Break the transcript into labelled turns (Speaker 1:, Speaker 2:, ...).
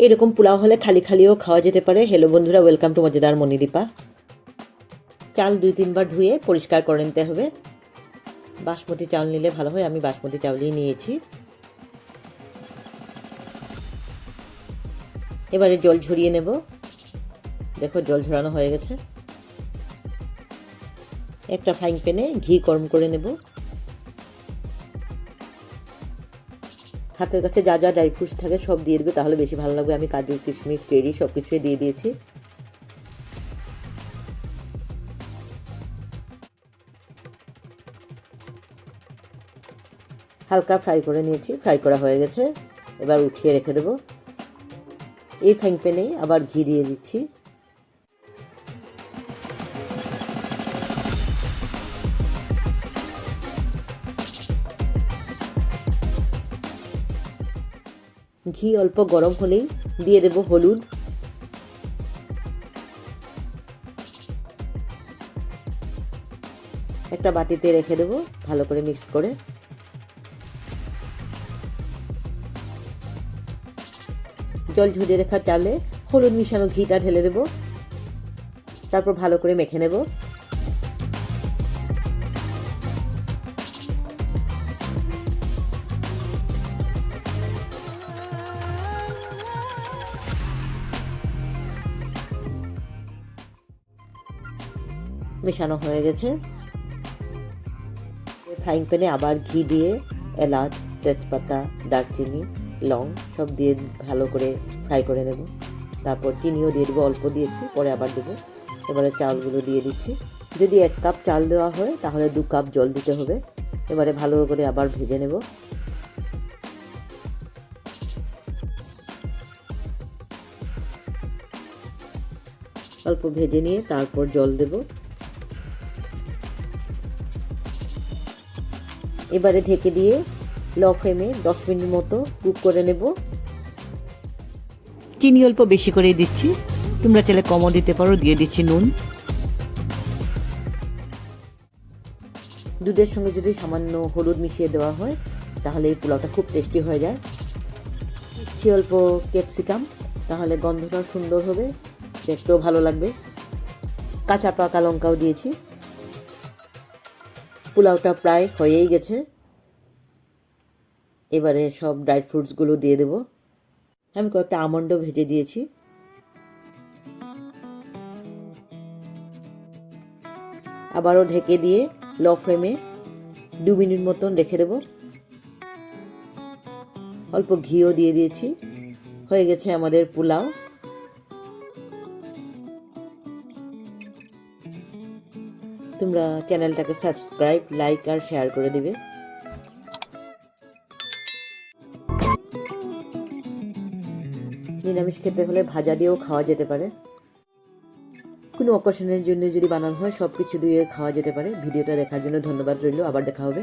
Speaker 1: এরকম পোলাও হলে খালি খালিও খাওয়া যেতে পারে। হ্যালো বন্ধুরা, ওয়েলকাম টু মজাদার মনিদীপা। চাল 2-3 বার ধুয়ে পরিষ্কার করে নিতে হবে। বাসমতি চাল নিলে ভালো হয়, আমি বাসমতি চাউলই নিয়েছি। এবারে জল ঝরিয়ে নেব। দেখো জল ঝরানো হয়ে গেছে। একটা ফ্রাইং প্যানে ঘি গরম করে নেব। হাতের কাছে যা যা ড্রাই ফ্রুটস থাকে সব দিয়ে দেবে, তাহলে বেশি ভালো লাগবে। আমি কাজু, কিশমিশ, চেরি সব কিছুই দিয়ে দিয়েছি। হালকা ফ্রাই করে নিয়েছি, ফ্রাই করা হয়ে গেছে। এবার উঠিয়ে রেখে দেব। এই ফ্রাইং প্যানেই আবার ঘি দিয়ে দিচ্ছি। ঘি অল্প গরম হলেই দিয়ে দেব হলুদ, একটা বাটিতে রেখে দেব ভালো করে মিক্স করে। জল ঝরিয়ে রাখা চালে হলুদ মিশানো ঘিটা ঢেলে দেব, তারপর ভালো করে মেখে নেব। মেশানো হয়ে গেছে। ফ্রাইং প্যানে আবার ঘি দিয়ে এলাচ, তেজপাতা, দারচিনি, লং সব দিয়ে ভালো করে ফ্রাই করে নেব। তারপর চিনিও দিয়ে দেবো, অল্প দিয়েছি, পরে আবার দেবো। এবারে চালগুলো দিয়ে দিচ্ছি। যদি 1 কাপ চাল দেওয়া হয় তাহলে 2 কাপ জল দিতে হবে। এবারে ভালো করে আবার ভেজে নেব। অল্প ভেজে নিয়ে তারপর জল দেব। এবারে ঢেকে দিয়ে লো ফ্লেমে 10 মিনিট মতো কুক করে নেব। চিনি অল্প বেশি করে দিচ্ছি, তোমরা চাইলে কমও দিতে পারো। দিয়ে দিচ্ছি নুন। দুধের সঙ্গে যদি সামান্য হলুদ মিশিয়ে দেওয়া হয় তাহলে এই পোলাওটা খুব টেস্টি হয়ে যায়। দিচ্ছি অল্প ক্যাপসিকাম, তাহলে গন্ধটাও সুন্দর হবে, দেখতেও ভালো লাগবে। কাঁচা পাকা লঙ্কাও দিয়েছি। পোলাওটা প্রায় হয়েই গেছে। এবারে সব ড্রাই ফ্রুটসগুলো দিয়ে দেব। আমি কয়েকটা আমন্ডও ভেজে দিয়েছি। আবারও ঢেকে দিয়ে লো ফ্লেমে 2 মিনিট মতন রেখে দেব। অল্প ঘিও দিয়ে দিয়েছি। হয়ে গেছে আমাদের পোলাও। তোমরা চ্যানেলটাকে সাবস্ক্রাইব, লাইক আর শেয়ার করে দিবে। নিরামিষ খেতে হলে ভাজা দিয়েও খাওয়া যেতে পারে। কোনো অকেশনের জন্য যদি বানানো হয় সব কিছু দিয়ে খাওয়া যেতে পারে। ভিডিওটা দেখার জন্য ধন্যবাদ রইল। আবার দেখা হবে।